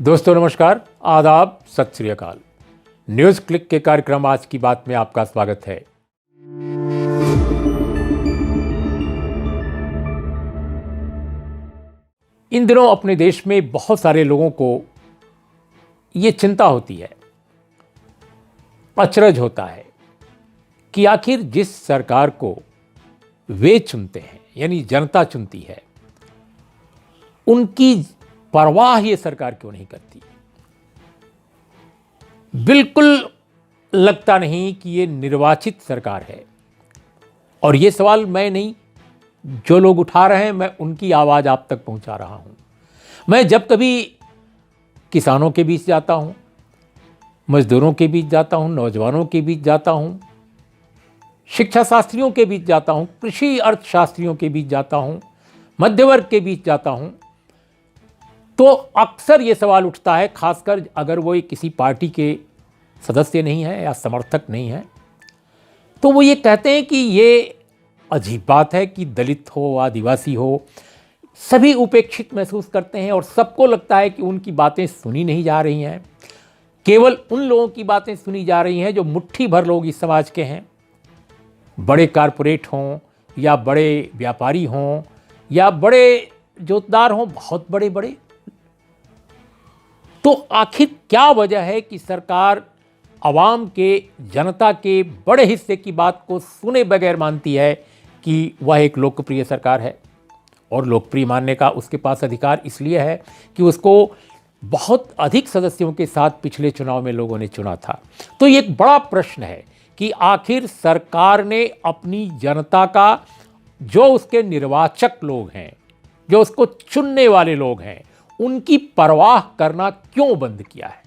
दोस्तों नमस्कार, आदाब, सत श्री अकाल। न्यूज़ क्लिक के कार्यक्रम आज की बात में आपका स्वागत है। इन दिनों अपने देश में बहुत सारे लोगों को ये चिंता होती है, अचरज होता है कि आखिर जिस सरकार को वे चुनते हैं यानी जनता चुनती है, उनकी परवाह ये सरकार क्यों नहीं करती। बिल्कुल लगता नहीं कि ये निर्वाचित सरकार है। और ये सवाल मैं नहीं, जो लोग उठा रहे हैं मैं उनकी आवाज़ आप तक पहुंचा रहा हूं। मैं जब कभी किसानों के बीच जाता हूं, मजदूरों के बीच जाता हूं, नौजवानों के बीच जाता हूं, शिक्षा शास्त्रियों के बीच जाता हूं, कृषि अर्थशास्त्रियों के बीच जाता हूं, मध्य वर्ग के बीच जाता हूं, तो अक्सर ये सवाल उठता है, खासकर अगर वो किसी पार्टी के सदस्य नहीं है या समर्थक नहीं है, तो वो ये कहते हैं कि ये अजीब बात है कि दलित हो, आदिवासी हो, सभी उपेक्षित महसूस करते हैं और सबको लगता है कि उनकी बातें सुनी नहीं जा रही हैं। केवल उन लोगों की बातें सुनी जा रही हैं जो मुट्ठी भर लोग इस समाज के हैं, बड़े कारपोरेट हों या बड़े व्यापारी हों या बड़े जोतदार हों, बहुत बड़े बड़े। तो आखिर क्या वजह है कि सरकार आवाम के, जनता के बड़े हिस्से की बात को सुने बगैर मानती है कि वह एक लोकप्रिय सरकार है। और लोकप्रिय मानने का उसके पास अधिकार इसलिए है कि उसको बहुत अधिक सदस्यों के साथ पिछले चुनाव में लोगों ने चुना था। तो ये एक बड़ा प्रश्न है कि आखिर सरकार ने अपनी जनता का, जो उसके निर्वाचक लोग हैं, जो उसको चुनने वाले लोग हैं, उनकी परवाह करना क्यों बंद किया है।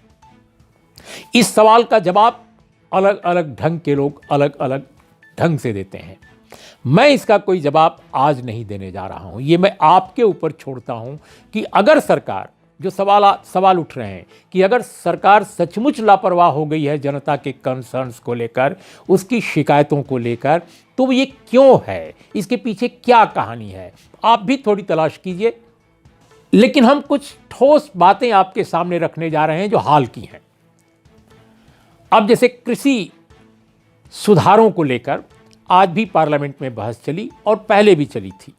इस सवाल का जवाब अलग अलग ढंग के लोग अलग अलग ढंग से देते हैं। मैं इसका कोई जवाब आज नहीं देने जा रहा हूं। ये मैं आपके ऊपर छोड़ता हूं कि अगर सरकार, जो सवाल उठ रहे हैं कि अगर सरकार सचमुच लापरवाह हो गई है जनता के कंसर्न्स को लेकर, उसकी शिकायतों को लेकर, तो ये क्यों है, इसके पीछे क्या कहानी है, आप भी थोड़ी तलाश कीजिए। लेकिन हम कुछ ठोस बातें आपके सामने रखने जा रहे हैं जो हाल की हैं। अब जैसे कृषि सुधारों को लेकर आज भी पार्लियामेंट में बहस चली और पहले भी चली थी।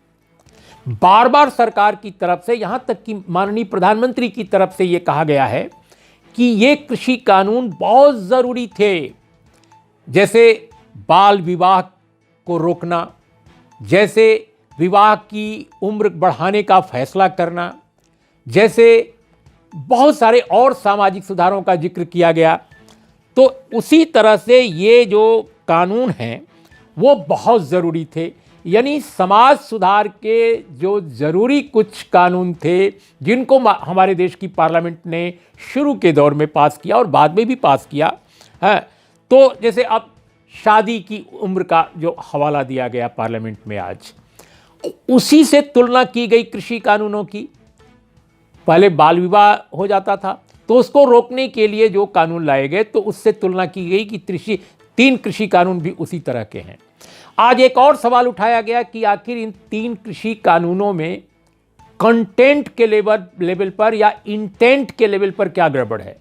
बार बार सरकार की तरफ से, यहां तक कि माननीय प्रधानमंत्री की तरफ से यह कहा गया है कि ये कृषि कानून बहुत जरूरी थे, जैसे बाल विवाह को रोकना, जैसे विवाह की उम्र बढ़ाने का फैसला करना, जैसे बहुत सारे और सामाजिक सुधारों का जिक्र किया गया। तो उसी तरह से ये जो कानून हैं वो बहुत ज़रूरी थे। यानी समाज सुधार के जो ज़रूरी कुछ कानून थे, जिनको हमारे देश की पार्लियामेंट ने शुरू के दौर में पास किया और बाद में भी पास किया है। तो जैसे अब शादी की उम्र का जो हवाला दिया गया पार्लियामेंट में आज, उसी से तुलना की गई कृषि कानूनों की। पहले बाल विवाह हो जाता था तो उसको रोकने के लिए जो कानून लाए गए, तो उससे तुलना की गई कि तीन कृषि कानून भी उसी तरह के हैं। आज एक और सवाल उठाया गया कि आखिर इन तीन कृषि कानूनों में कंटेंट के लेवल पर या इंटेंट के लेवल पर क्या गड़बड़ है।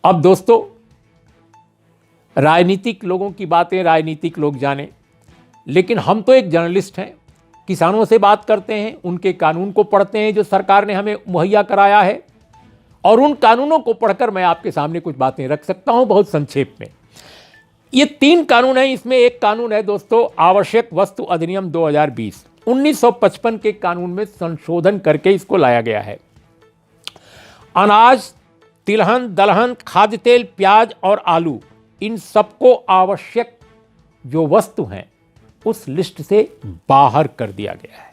अब दोस्तों, राजनीतिक लोगों की बातें राजनीतिक लोग जाने, लेकिन हम तो एक जर्नलिस्ट हैं, किसानों से बात करते हैं, उनके कानून को पढ़ते हैं जो सरकार ने हमें मुहैया कराया है, और उन कानूनों को पढ़कर मैं आपके सामने कुछ बातें रख सकता हूं बहुत संक्षेप में। ये तीन कानून हैं। इसमें एक कानून है दोस्तों, आवश्यक वस्तु अधिनियम 2020। 1955 के कानून में संशोधन करके इसको लाया गया है। अनाज, तिलहन, दलहन, खाद्य तेल, प्याज और आलू, इन सबको आवश्यक जो वस्तु हैं उस लिस्ट से बाहर कर दिया गया है।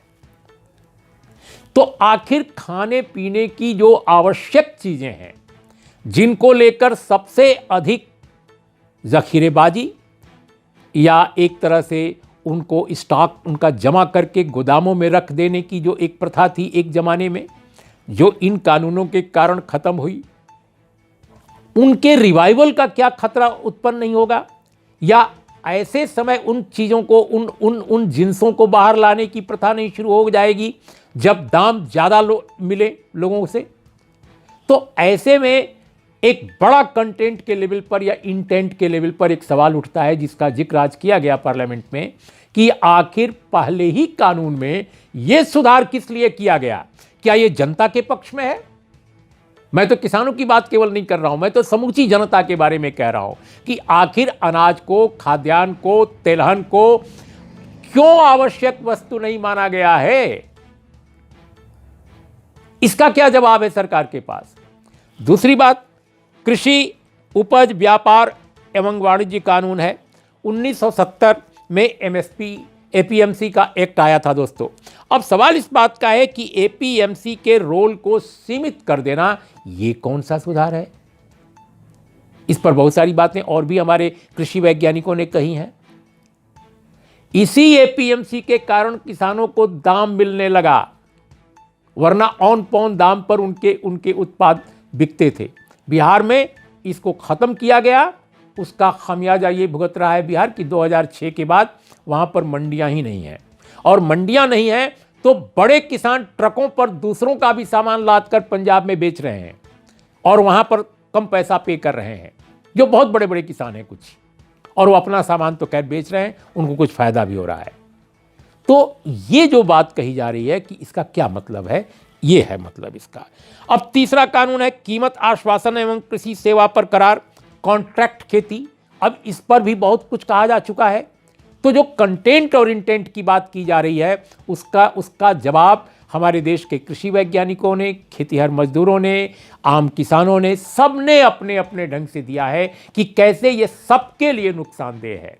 तो आखिर खाने पीने की जो आवश्यक चीजें हैं, जिनको लेकर सबसे अधिक जखीरेबाजी या एक तरह से उनको स्टॉक उनका जमा करके गोदामों में रख देने की जो एक प्रथा थी एक जमाने में, जो इन कानूनों के कारण खत्म हुई, उनके रिवाइवल का क्या खतरा उत्पन्न नहीं होगा? या ऐसे समय उन चीज़ों को, उन जिन्सों को बाहर लाने की प्रथा नहीं शुरू हो जाएगी जब दाम ज़्यादा मिले लोगों से? तो ऐसे में एक बड़ा कंटेंट के लेवल पर या इंटेंट के लेवल पर एक सवाल उठता है, जिसका जिक्र आज किया गया पार्लियामेंट में, कि आखिर पहले ही कानून में यह सुधार किस लिए किया गया? क्या यह जनता के पक्ष में है? मैं तो किसानों की बात केवल नहीं कर रहा हूं, मैं तो समूची जनता के बारे में कह रहा हूं कि आखिर अनाज को, खाद्यान्न को, तेलहन को क्यों आवश्यक वस्तु नहीं माना गया है? इसका क्या जवाब है सरकार के पास? दूसरी बात, कृषि उपज व्यापार एवं वाणिज्य कानून है। 1970 में एमएसपी एपीएमसी का एक्ट आया था दोस्तों। अब सवाल इस बात का है कि एपीएमसी के रोल को सीमित कर देना, यह कौन सा सुधार है? इस पर बहुत सारी बातें और भी हमारे कृषि वैज्ञानिकों ने कही हैं। इसी एपीएमसी के कारण किसानों को दाम मिलने लगा, वरना ऑन पॉन दाम पर उनके उत्पाद बिकते थे। बिहार में इसको खत्म किया गया, उसका खामियाजा ये भुगत रहा है बिहार की 2006 के बाद वहां पर मंडियां ही नहीं हैं, और मंडियां नहीं हैं तो बड़े किसान ट्रकों पर दूसरों का भी सामान लादकर पंजाब में बेच रहे हैं और वहां पर कम पैसा पे कर रहे हैं, जो बहुत बड़े बड़े किसान हैं कुछ, और वो अपना सामान तो खैर बेच रहे हैं, उनको कुछ फायदा भी हो रहा है। तो ये जो बात कही जा रही है कि इसका क्या मतलब है, ये है मतलब इसका। अब तीसरा कानून है कीमत आश्वासन एवं कृषि सेवा पर करार, कॉन्ट्रैक्ट खेती। अब इस पर भी बहुत कुछ कहा जा चुका है। तो जो कंटेंट और इंटेंट की बात की जा रही है, उसका जवाब हमारे देश के कृषि वैज्ञानिकों ने, खेतीहर मजदूरों ने, आम किसानों ने, सबने अपने अपने ढंग से दिया है कि कैसे ये सबके लिए नुकसानदेह है।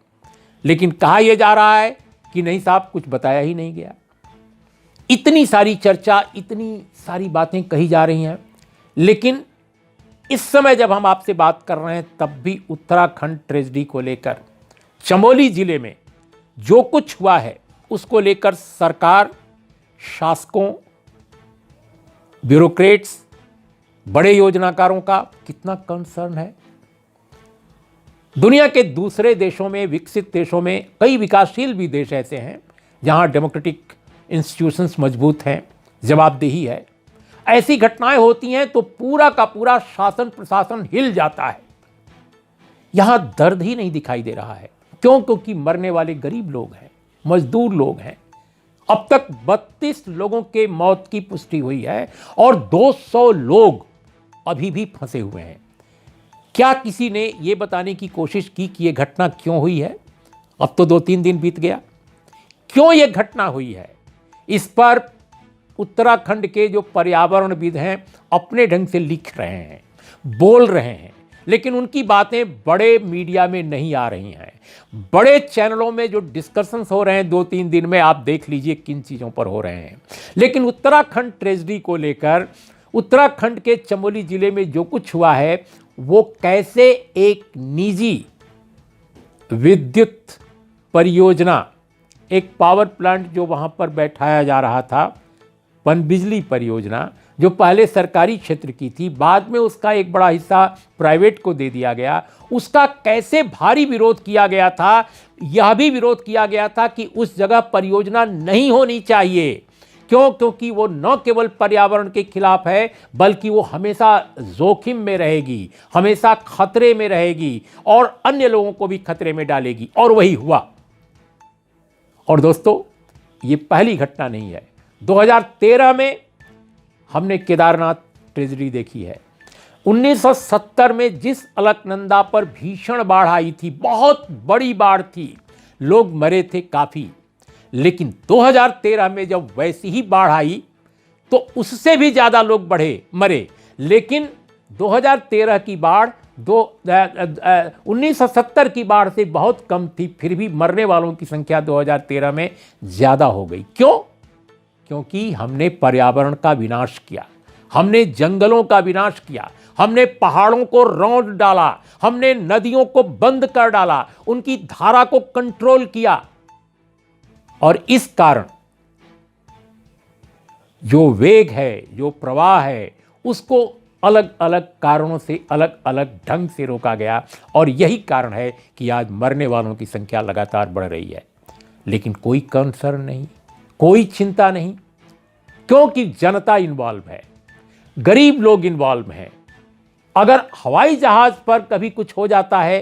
लेकिन कहा यह जा रहा है कि नहीं साहब, कुछ बताया ही नहीं गया। इतनी सारी चर्चा, इतनी सारी बातें कही जा रही हैं, लेकिन इस समय जब हम आपसे बात कर रहे हैं तब भी उत्तराखंड ट्रेजेडी को लेकर, चमोली जिले में जो कुछ हुआ है उसको लेकर सरकार, शासकों, ब्यूरोक्रेट्स, बड़े योजनाकारों का कितना कंसर्न है। दुनिया के दूसरे देशों में, विकसित देशों में, कई विकासशील भी देश ऐसे हैं जहां डेमोक्रेटिक इंस्टीट्यूशंस मजबूत हैं, जवाबदेही है। ऐसी घटनाएं होती हैं तो पूरा का पूरा शासन प्रशासन हिल जाता है। यहां दर्द ही नहीं दिखाई दे रहा है। क्यों? क्योंकि मरने वाले गरीब लोग हैं, मजदूर लोग हैं। अब तक 32 लोगों के मौत की पुष्टि हुई है और 200 लोग अभी भी फंसे हुए हैं। क्या किसी ने यह बताने की कोशिश की कि यह घटना क्यों हुई है? अब तो 2-3 दिन बीत गया। क्यों यह घटना हुई है? इस पर उत्तराखंड के जो पर्यावरणविद हैं अपने ढंग से लिख रहे हैं, बोल रहे हैं, लेकिन उनकी बातें बड़े मीडिया में नहीं आ रही हैं। बड़े चैनलों में जो डिस्कशंस हो रहे हैं 2-3 दिन में, आप देख लीजिए किन चीज़ों पर हो रहे हैं। लेकिन उत्तराखंड ट्रेजेडी को लेकर, उत्तराखंड के चमोली जिले में जो कुछ हुआ है, वो कैसे एक निजी विद्युत परियोजना, एक पावर प्लांट जो वहाँ पर बैठाया जा रहा था, पनबिजली परियोजना, जो पहले सरकारी क्षेत्र की थी, बाद में उसका एक बड़ा हिस्सा प्राइवेट को दे दिया गया, उसका कैसे भारी विरोध किया गया था। यह भी विरोध किया गया था कि उस जगह परियोजना नहीं होनी चाहिए। क्यों? क्योंकि वो न केवल पर्यावरण के खिलाफ है, बल्कि वो हमेशा जोखिम में रहेगी, हमेशा खतरे में रहेगी और अन्य लोगों को भी खतरे में डालेगी। और वही हुआ। और दोस्तों, ये पहली घटना नहीं है। 2013 में हमने केदारनाथ ट्रेजेडी देखी है। 1970 में जिस अलकनंदा पर भीषण बाढ़ आई थी, बहुत बड़ी बाढ़ थी, लोग मरे थे काफ़ी। लेकिन 2013 में जब वैसी ही बाढ़ आई तो उससे भी ज़्यादा लोग मरे। लेकिन 2013 की बाढ़ 1970 की बाढ़ से बहुत कम थी, फिर भी मरने वालों की संख्या 2013 में ज़्यादा हो गई। क्यों? क्योंकि हमने पर्यावरण का विनाश किया, हमने जंगलों का विनाश किया, हमने पहाड़ों को रौंद डाला, हमने नदियों को बंद कर डाला, उनकी धारा को कंट्रोल किया। और इस कारण जो वेग है, जो प्रवाह है, उसको अलग अलग कारणों से, अलग अलग ढंग से रोका गया। और यही कारण है कि आज मरने वालों की संख्या लगातार बढ़ रही है। लेकिन कोई कंसर्न नहीं, कोई चिंता नहीं, क्योंकि जनता इन्वॉल्व है। गरीब लोग इन्वॉल्व हैं। अगर हवाई जहाज पर कभी कुछ हो जाता है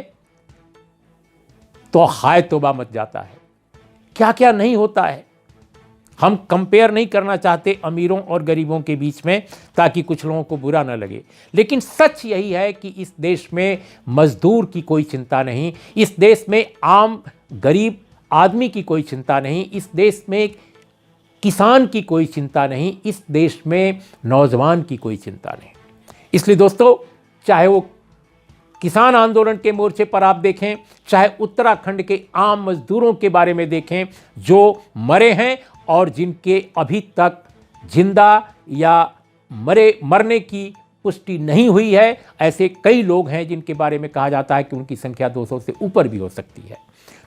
तो हाय तौबा मच जाता है, क्या क्या नहीं होता है। हम कंपेयर नहीं करना चाहते अमीरों और गरीबों के बीच में, ताकि कुछ लोगों को बुरा ना लगे, लेकिन सच यही है कि इस देश में मजदूर की कोई चिंता नहीं, इस देश में आम गरीब आदमी की कोई चिंता नहीं, इस देश में किसान की कोई चिंता नहीं, इस देश में नौजवान की कोई चिंता नहीं। इसलिए दोस्तों, चाहे वो किसान आंदोलन के मोर्चे पर आप देखें, चाहे उत्तराखंड के आम मजदूरों के बारे में देखें जो मरे हैं और जिनके अभी तक जिंदा या मरने की पुष्टि नहीं हुई है, ऐसे कई लोग हैं जिनके बारे में कहा जाता है कि उनकी संख्या 200 से ऊपर भी हो सकती है।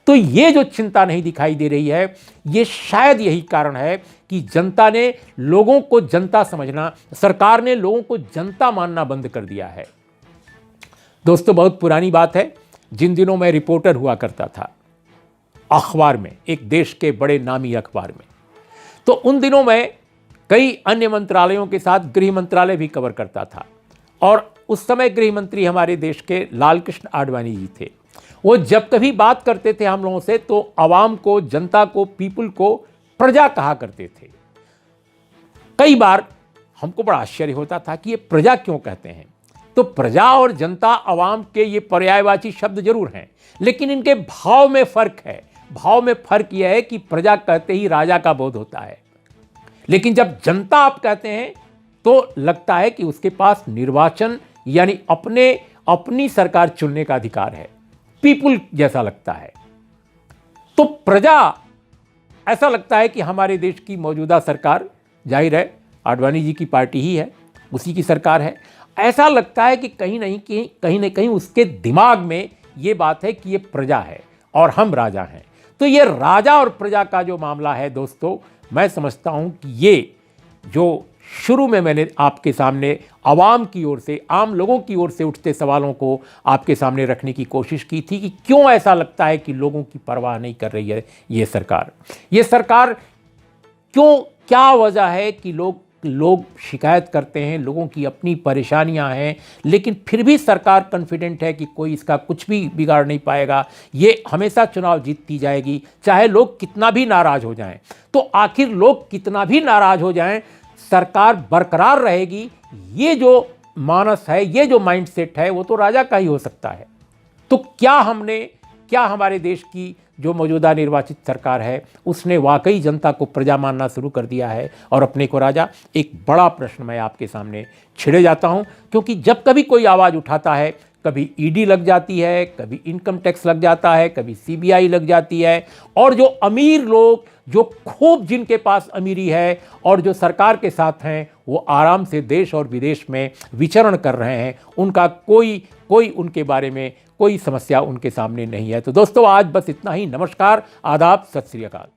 तो ये जो चिंता नहीं दिखाई दे रही है, ये शायद यही कारण है कि जनता ने लोगों को जनता समझना, सरकार ने लोगों को जनता मानना बंद कर दिया है। दोस्तों, बहुत पुरानी बात है, जिन दिनों मैं रिपोर्टर हुआ करता था अखबार में, एक देश के बड़े नामी अखबार में, तो उन दिनों मैं कई अन्य मंत्रालयों के साथ गृह मंत्रालय भी कवर करता था। और उस समय गृह मंत्री हमारे देश के लाल कृष्ण आडवाणी जी थे। वो जब कभी बात करते थे हम लोगों से तो आवाम को, जनता को, पीपुल को प्रजा कहा करते थे। कई बार हमको बड़ा आश्चर्य होता था कि ये प्रजा क्यों कहते हैं। तो प्रजा और जनता, आवाम के ये पर्यायवाची शब्द जरूर हैं, लेकिन इनके भाव में फर्क है। भाव में फर्क यह है कि प्रजा कहते ही राजा का बोध होता है, लेकिन जब जनता आप कहते हैं तो लगता है कि उसके पास निर्वाचन यानी अपनी सरकार चुनने का अधिकार है, पीपुल जैसा लगता है। तो प्रजा, ऐसा लगता है कि हमारे देश की मौजूदा सरकार, जाहिर है आडवाणी जी की पार्टी ही है, उसी की सरकार है। ऐसा लगता है कि कहीं न कहीं उसके दिमाग में ये बात है कि ये प्रजा है और हम राजा हैं। तो ये राजा और प्रजा का जो मामला है दोस्तों, मैं समझता हूं कि ये जो शुरू में मैंने आपके सामने आवाम की ओर से, आम लोगों की ओर से उठते सवालों को आपके सामने रखने की कोशिश की थी कि क्यों ऐसा लगता है कि लोगों की परवाह नहीं कर रही है ये सरकार क्यों, क्या वजह है कि लोग शिकायत करते हैं, लोगों की अपनी परेशानियां हैं, लेकिन फिर भी सरकार कॉन्फिडेंट है कि कोई इसका कुछ भी बिगाड़ नहीं पाएगा, ये हमेशा चुनाव जीतती जाएगी, चाहे लोग कितना भी नाराज हो जाएं। तो आखिर लोग कितना भी नाराज हो जाएं, सरकार बरकरार रहेगी, ये जो मानस है, ये जो माइंडसेट है, वो तो राजा का ही हो सकता है। तो क्या हमारे देश की जो मौजूदा निर्वाचित सरकार है उसने वाकई जनता को प्रजा मानना शुरू कर दिया है और अपने को राजा? एक बड़ा प्रश्न मैं आपके सामने छिड़े जाता हूं, क्योंकि जब कभी कोई आवाज़ उठाता है, कभी ईडी लग जाती है, कभी इनकम टैक्स लग जाता है, कभी सीबीआई लग जाती है, और जो अमीर लोग, जो खूब जिनके पास अमीरी है और जो सरकार के साथ हैं, वो आराम से देश और विदेश में विचरण कर रहे हैं, उनका कोई उनके बारे में कोई समस्या उनके सामने नहीं है। तो दोस्तों, आज बस इतना ही। नमस्कार, आदाब, सत श्री अकाल।